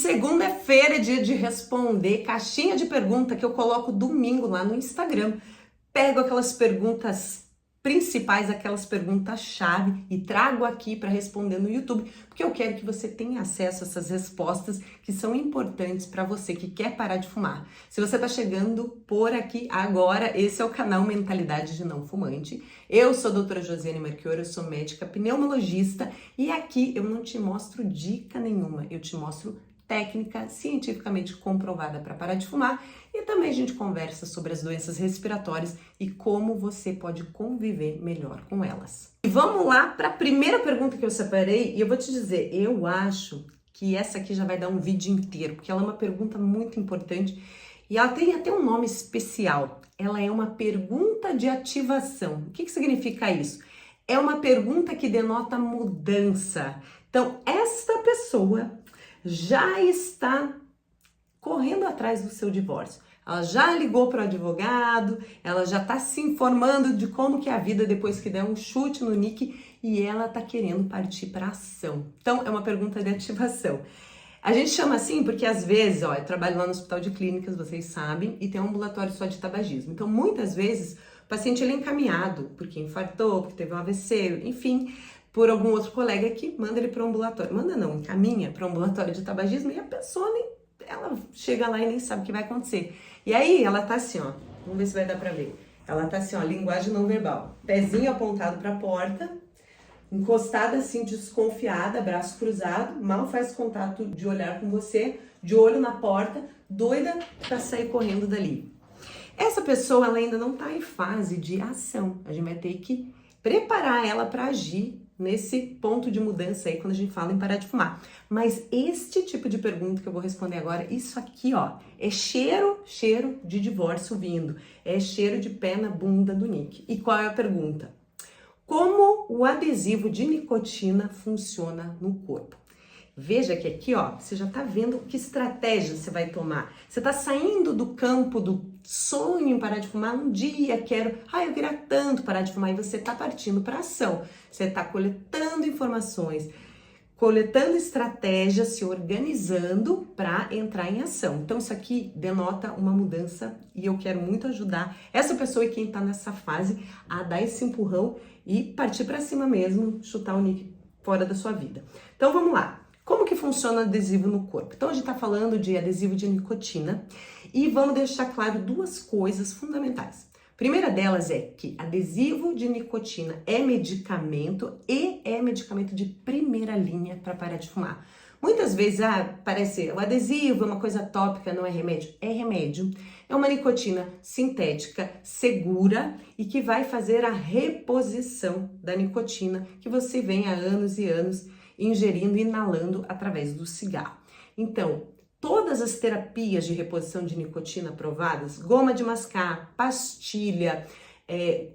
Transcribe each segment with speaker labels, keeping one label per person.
Speaker 1: Segunda-feira é dia de responder caixinha de pergunta que eu coloco domingo lá no Instagram. Pego aquelas perguntas principais, aquelas perguntas-chave e trago aqui para responder no YouTube, porque eu quero que você tenha acesso a essas respostas que são importantes para você que quer parar de fumar. Se você está chegando por aqui agora, esse é o canal Mentalidade de Não Fumante. Eu sou a doutora Josiane Marchiori, eu sou médica pneumologista e aqui eu não te mostro dica nenhuma, eu te mostro técnica cientificamente comprovada para parar de fumar e também a gente conversa sobre as doenças respiratórias e como você pode conviver melhor com elas. E vamos lá para a primeira pergunta que eu separei e eu vou te dizer, eu acho que essa aqui já vai dar um vídeo inteiro, porque ela é uma pergunta muito importante e ela tem até um nome especial. Ela é uma pergunta de ativação. O que significa isso? É uma pergunta que denota mudança. Então, esta pessoa já está correndo atrás do seu divórcio. Ela já ligou para o advogado, ela já está se informando de como que é a vida depois que der um chute no Nick e ela está querendo partir para ação. Então, é uma pergunta de ativação. A gente chama assim porque às vezes, eu trabalho lá no hospital de clínicas, vocês sabem, e tem um ambulatório só de tabagismo. Então, muitas vezes, o paciente ele é encaminhado porque infartou, porque teve um AVC, enfim, por algum outro colega que manda ele para um ambulatório. Manda não, encaminha para um ambulatório de tabagismo e a pessoa ela chega lá e nem sabe o que vai acontecer. E aí ela tá assim, ó, vamos ver se vai dar para ver. Ela tá assim, ó, linguagem não verbal. Pezinho apontado para a porta, encostada assim, desconfiada, braço cruzado, mal faz contato de olhar com você, de olho na porta, doida para sair correndo dali. Essa pessoa ela ainda não tá em fase de ação. A gente vai ter que preparar ela para agir nesse ponto de mudança aí quando a gente fala em parar de fumar. Mas este tipo de pergunta que eu vou responder agora, isso aqui, ó, é cheiro de divórcio vindo, é cheiro de pé na bunda do Nick. E qual é a pergunta? Como o adesivo de nicotina funciona no corpo? Veja que aqui, ó, você já tá vendo que estratégia você vai tomar. Você tá saindo do campo do sonho em parar de fumar, um dia eu queria tanto parar de fumar, e você tá partindo para ação. Você tá coletando informações, coletando estratégias, se organizando para entrar em ação. Então isso aqui denota uma mudança e eu quero muito ajudar essa pessoa e quem tá nessa fase a dar esse empurrão e partir para cima mesmo, chutar o Nick fora da sua vida. Então vamos lá. Como que funciona o adesivo no corpo? Então a gente está falando de adesivo de nicotina e vamos deixar claro duas coisas fundamentais. A primeira delas é que adesivo de nicotina é medicamento e é medicamento de primeira linha para parar de fumar. Muitas vezes parece o adesivo é uma coisa tópica, não é remédio? É remédio. É uma nicotina sintética, segura e que vai fazer a reposição da nicotina que você vem há anos e anos ingerindo e inalando através do cigarro. Então, todas as terapias de reposição de nicotina aprovadas, goma de mascar, pastilha,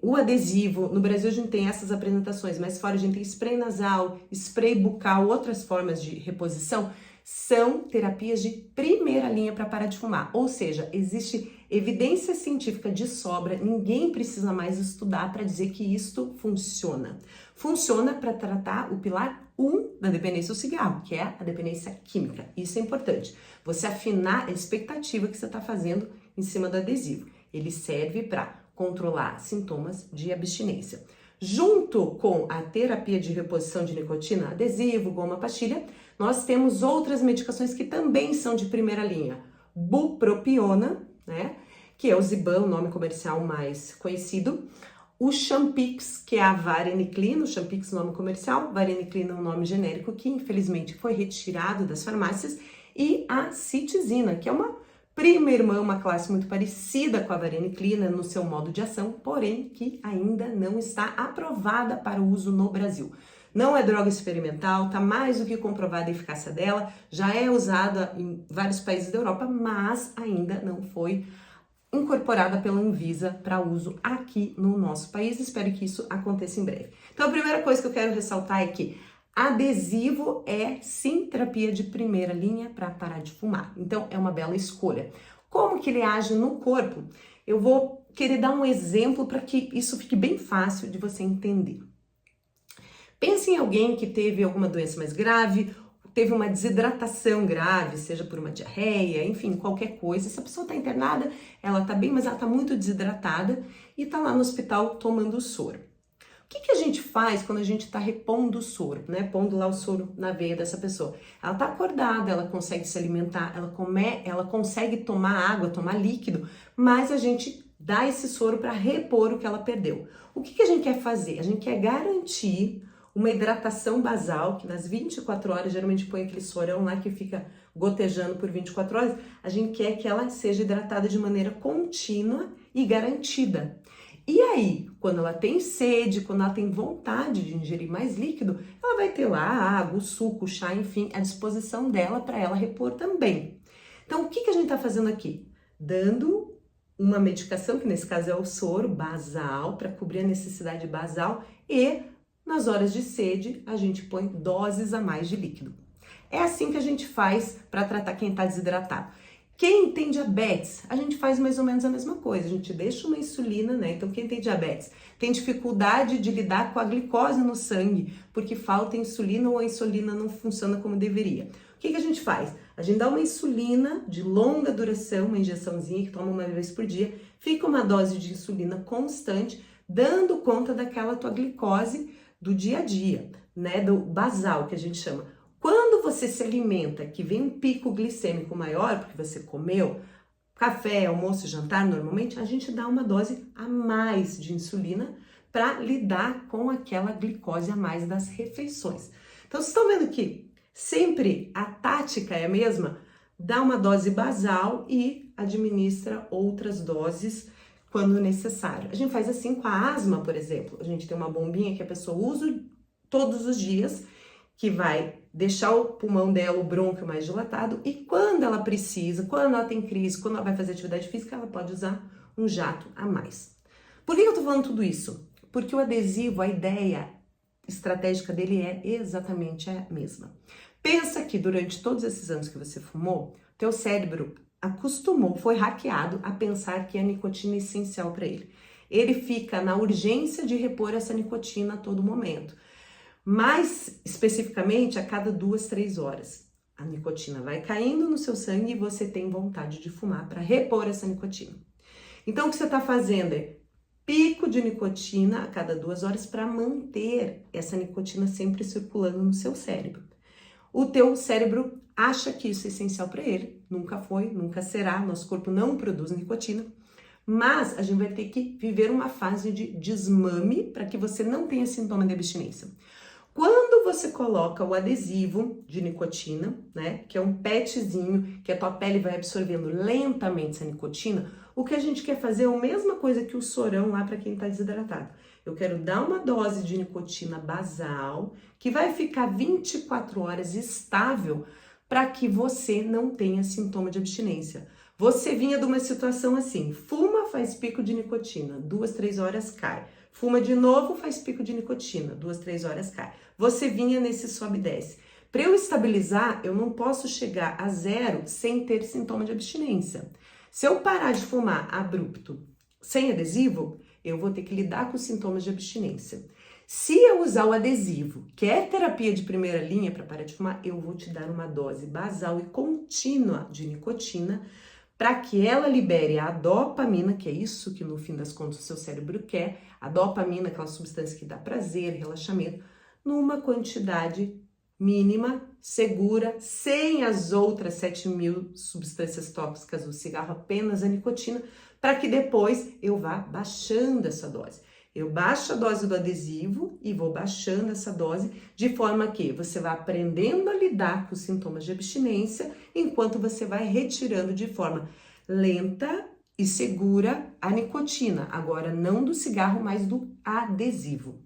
Speaker 1: o adesivo, no Brasil a gente tem essas apresentações, mas fora a gente tem spray nasal, spray bucal, outras formas de reposição, são terapias de primeira linha para parar de fumar. Ou seja, existe evidência científica de sobra, ninguém precisa mais estudar para dizer que isto funciona. Funciona para tratar o pilar 1 da dependência do cigarro, que é a dependência química. Isso é importante. Você afinar a expectativa que você está fazendo em cima do adesivo. Ele serve para controlar sintomas de abstinência. Junto com a terapia de reposição de nicotina, adesivo, goma, pastilha, nós temos outras medicações que também são de primeira linha. Bupropiona, né, que é o Ziban, o nome comercial mais conhecido. O Champix, que é a vareniclina, o Champix nome comercial, vareniclina é um nome genérico que infelizmente foi retirado das farmácias, e a citizina, que é uma prima irmã, uma classe muito parecida com a vareniclina no seu modo de ação, porém que ainda não está aprovada para o uso no Brasil. Não é droga experimental, está mais do que comprovada a eficácia dela, já é usada em vários países da Europa, mas ainda não foi incorporada pela Anvisa para uso aqui no nosso país. Espero que isso aconteça em breve. Então a primeira coisa que eu quero ressaltar é que adesivo é sim terapia de primeira linha para parar de fumar. Então é uma bela escolha. Como que ele age no corpo? Eu vou querer dar um exemplo para que isso fique bem fácil de você entender. Pense em alguém que teve alguma doença mais grave, teve uma desidratação grave, seja por uma diarreia, enfim, qualquer coisa. Se a pessoa está internada, ela está bem, mas ela está muito desidratada e está lá no hospital tomando soro. O que a gente faz quando a gente está repondo o soro, né? Pondo lá o soro na veia dessa pessoa. Ela está acordada, ela consegue se alimentar, ela consegue tomar água, tomar líquido, mas a gente dá esse soro para repor o que ela perdeu. O que a gente quer fazer? A gente quer garantir uma hidratação basal, que nas 24 horas, geralmente põe aquele sorão lá que fica gotejando por 24 horas, a gente quer que ela seja hidratada de maneira contínua e garantida. E aí, quando ela tem sede, quando ela tem vontade de ingerir mais líquido, ela vai ter lá a água, o suco, o chá, enfim, à disposição dela para ela repor também. Então, o que a gente está fazendo aqui? Dando uma medicação, que nesse caso é o soro basal, para cobrir a necessidade basal, e nas horas de sede a gente põe doses a mais de líquido. É assim que a gente faz para tratar quem está desidratado. Quem tem diabetes, a gente faz mais ou menos a mesma coisa, a gente deixa uma insulina, né? Então quem tem diabetes tem dificuldade de lidar com a glicose no sangue, porque falta insulina ou a insulina não funciona como deveria. O que a gente faz? A gente dá uma insulina de longa duração, uma injeçãozinha que toma uma vez por dia, fica uma dose de insulina constante, dando conta daquela tua glicose do dia a dia, né? Do basal que a gente chama. Quando você se alimenta, que vem um pico glicêmico maior, porque você comeu café, almoço, jantar, normalmente, a gente dá uma dose a mais de insulina para lidar com aquela glicose a mais das refeições. Então, vocês estão vendo que sempre a tática é a mesma? Dá uma dose basal e administra outras doses quando necessário. A gente faz assim com a asma, por exemplo. A gente tem uma bombinha que a pessoa usa todos os dias, que vai deixar o pulmão dela, o brônquio mais dilatado, e quando ela precisa, quando ela tem crise, quando ela vai fazer atividade física, ela pode usar um jato a mais. Por que eu tô falando tudo isso? Porque o adesivo, a ideia estratégica dele é exatamente a mesma. Pensa que durante todos esses anos que você fumou, teu cérebro acostumou, foi hackeado a pensar que a nicotina é essencial para ele. Ele fica na urgência de repor essa nicotina a todo momento. Mais especificamente, a cada 2, 3 horas, a nicotina vai caindo no seu sangue e você tem vontade de fumar para repor essa nicotina. Então, o que você está fazendo é pico de nicotina a cada 2 horas para manter essa nicotina sempre circulando no seu cérebro. O teu cérebro acha que isso é essencial para ele, nunca foi, nunca será, nosso corpo não produz nicotina, mas a gente vai ter que viver uma fase de desmame para que você não tenha sintoma de abstinência. Quando você coloca o adesivo de nicotina, né, que é um petzinho que a tua pele vai absorvendo lentamente essa nicotina, o que a gente quer fazer é a mesma coisa que o sorão lá para quem está desidratado. Eu quero dar uma dose de nicotina basal que vai ficar 24 horas estável para que você não tenha sintoma de abstinência. Você vinha de uma situação assim, fuma, faz pico de nicotina, 2, 3 horas cai. Fuma de novo, faz pico de nicotina, 2, 3 horas cai. Você vinha nesse sobe e desce. Para eu estabilizar, eu não posso chegar a 0 sem ter sintoma de abstinência. Se eu parar de fumar abrupto, sem adesivo, eu vou ter que lidar com os sintomas de abstinência. Se eu usar o adesivo, que é terapia de primeira linha para parar de fumar, eu vou te dar uma dose basal e contínua de nicotina para que ela libere a dopamina, que é isso que no fim das contas o seu cérebro quer, a dopamina, aquela substância que dá prazer, relaxamento, numa quantidade mínima, segura, sem as outras 7.000 substâncias tóxicas do cigarro, apenas a nicotina, para que depois eu vá baixando essa dose. Eu baixo a dose do adesivo e vou baixando essa dose de forma que você vai aprendendo a lidar com os sintomas de abstinência enquanto você vai retirando de forma lenta e segura a nicotina, agora não do cigarro, mas do adesivo.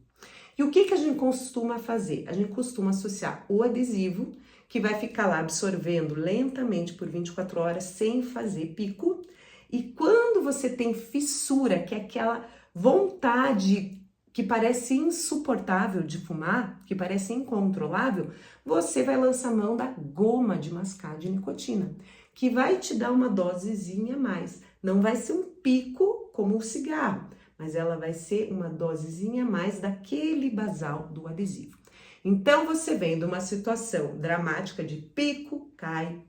Speaker 1: E o que a gente costuma fazer? A gente costuma associar o adesivo, que vai ficar lá absorvendo lentamente por 24 horas sem fazer pico, e quando você tem fissura, que é aquela vontade que parece insuportável de fumar, que parece incontrolável, você vai lançar mão da goma de mascar de nicotina, que vai te dar uma dosezinha a mais. Não vai ser um pico como o cigarro, mas ela vai ser uma dosezinha a mais daquele basal do adesivo. Então você vem de uma situação dramática de pico, cai,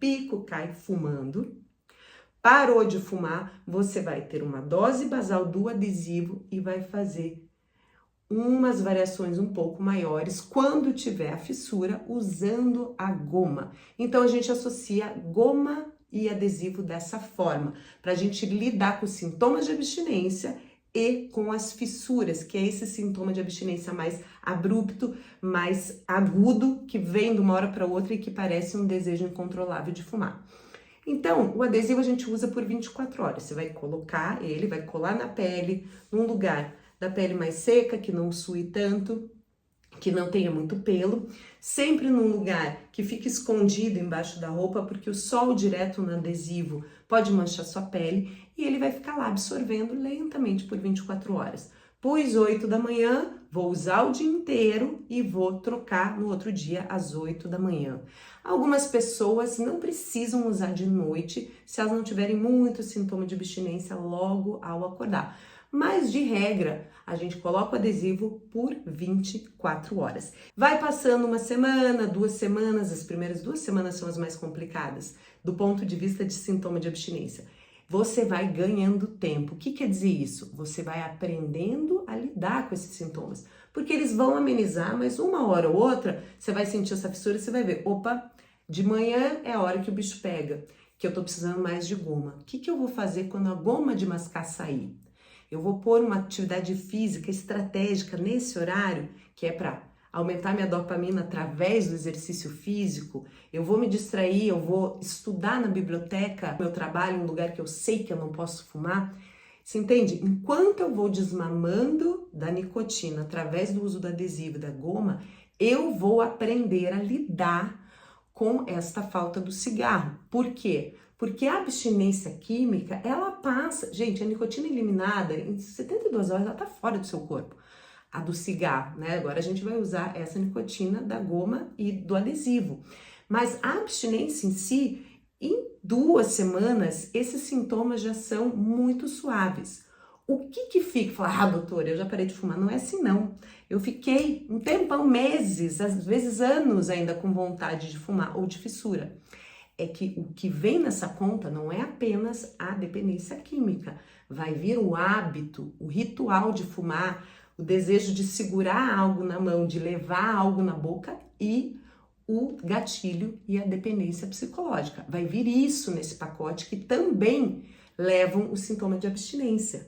Speaker 1: fumando. Parou de fumar, você vai ter uma dose basal do adesivo e vai fazer umas variações um pouco maiores quando tiver a fissura usando a goma. Então a gente associa goma e adesivo dessa forma, para a gente lidar com os sintomas de abstinência e com as fissuras, que é esse sintoma de abstinência mais abrupto, mais agudo, que vem de uma hora para outra e que parece um desejo incontrolável de fumar. Então, o adesivo a gente usa por 24 horas. Você vai colocar ele, vai colar na pele, num lugar da pele mais seca, que não sue tanto, que não tenha muito pelo, sempre num lugar que fique escondido embaixo da roupa, porque o sol direto no adesivo pode manchar sua pele e ele vai ficar lá absorvendo lentamente por 24 horas. Pus 8 da manhã, vou usar o dia inteiro e vou trocar no outro dia às 8 da manhã. Algumas pessoas não precisam usar de noite se elas não tiverem muito sintoma de abstinência logo ao acordar. Mas, de regra, a gente coloca o adesivo por 24 horas. Vai passando uma semana, 2 semanas, as primeiras 2 semanas são as mais complicadas, do ponto de vista de sintoma de abstinência. Você vai ganhando tempo. O que quer dizer isso? Você vai aprendendo a lidar com esses sintomas, porque eles vão amenizar, mas uma hora ou outra, você vai sentir essa fissura e você vai ver, opa, de manhã é a hora que o bicho pega, que eu tô precisando mais de goma. O que eu vou fazer quando a goma de mascar sair? Eu vou pôr uma atividade física estratégica nesse horário, que é para aumentar minha dopamina através do exercício físico. Eu vou me distrair, eu vou estudar na biblioteca, meu trabalho, um lugar que eu sei que eu não posso fumar. Você entende? Enquanto eu vou desmamando da nicotina através do uso do adesivo e da goma, eu vou aprender a lidar com esta falta do cigarro. Por quê? Porque a abstinência química, ela passa... Gente, a nicotina eliminada, em 72 horas, ela tá fora do seu corpo. A do cigarro, né? Agora a gente vai usar essa nicotina da goma e do adesivo. Mas a abstinência em si, em 2 semanas, esses sintomas já são muito suaves. O que fica? Fala, doutora, eu já parei de fumar. Não é assim, não. Eu fiquei um tempão, meses, às vezes anos ainda com vontade de fumar ou de fissura. É que o que vem nessa conta não é apenas a dependência química. Vai vir o hábito, o ritual de fumar, o desejo de segurar algo na mão, de levar algo na boca e o gatilho e a dependência psicológica. Vai vir isso nesse pacote que também levam o sintoma de abstinência.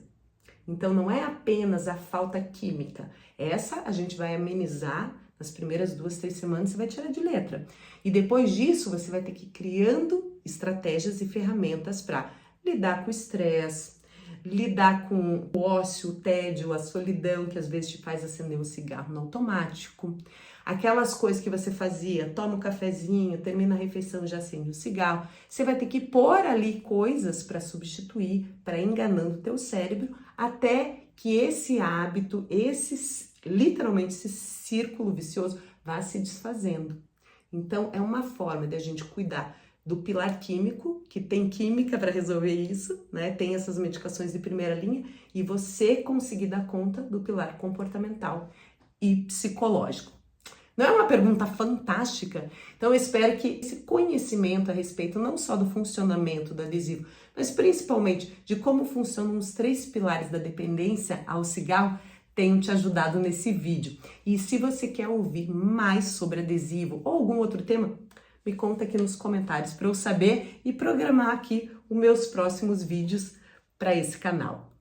Speaker 1: Então não é apenas a falta química. Essa a gente vai amenizar nas primeiras 2, 3 semanas, você vai tirar de letra. E depois disso, você vai ter que ir criando estratégias e ferramentas para lidar com o estresse, lidar com o ócio, o tédio, a solidão, que às vezes te faz acender um cigarro no automático. Aquelas coisas que você fazia, toma um cafezinho, termina a refeição, já acende um cigarro. Você vai ter que pôr ali coisas para substituir, para ir enganando o teu cérebro, até que esse hábito, literalmente esse círculo vicioso vá se desfazendo. Então, é uma forma de a gente cuidar do pilar químico, que tem química para resolver isso, né? Tem essas medicações de primeira linha, e você conseguir dar conta do pilar comportamental e psicológico. Não é uma pergunta fantástica? Então eu espero que esse conhecimento a respeito não só do funcionamento do adesivo, mas principalmente de como funcionam os 3 pilares da dependência ao cigarro tenham te ajudado nesse vídeo. E se você quer ouvir mais sobre adesivo ou algum outro tema, me conta aqui nos comentários para eu saber e programar aqui os meus próximos vídeos para esse canal.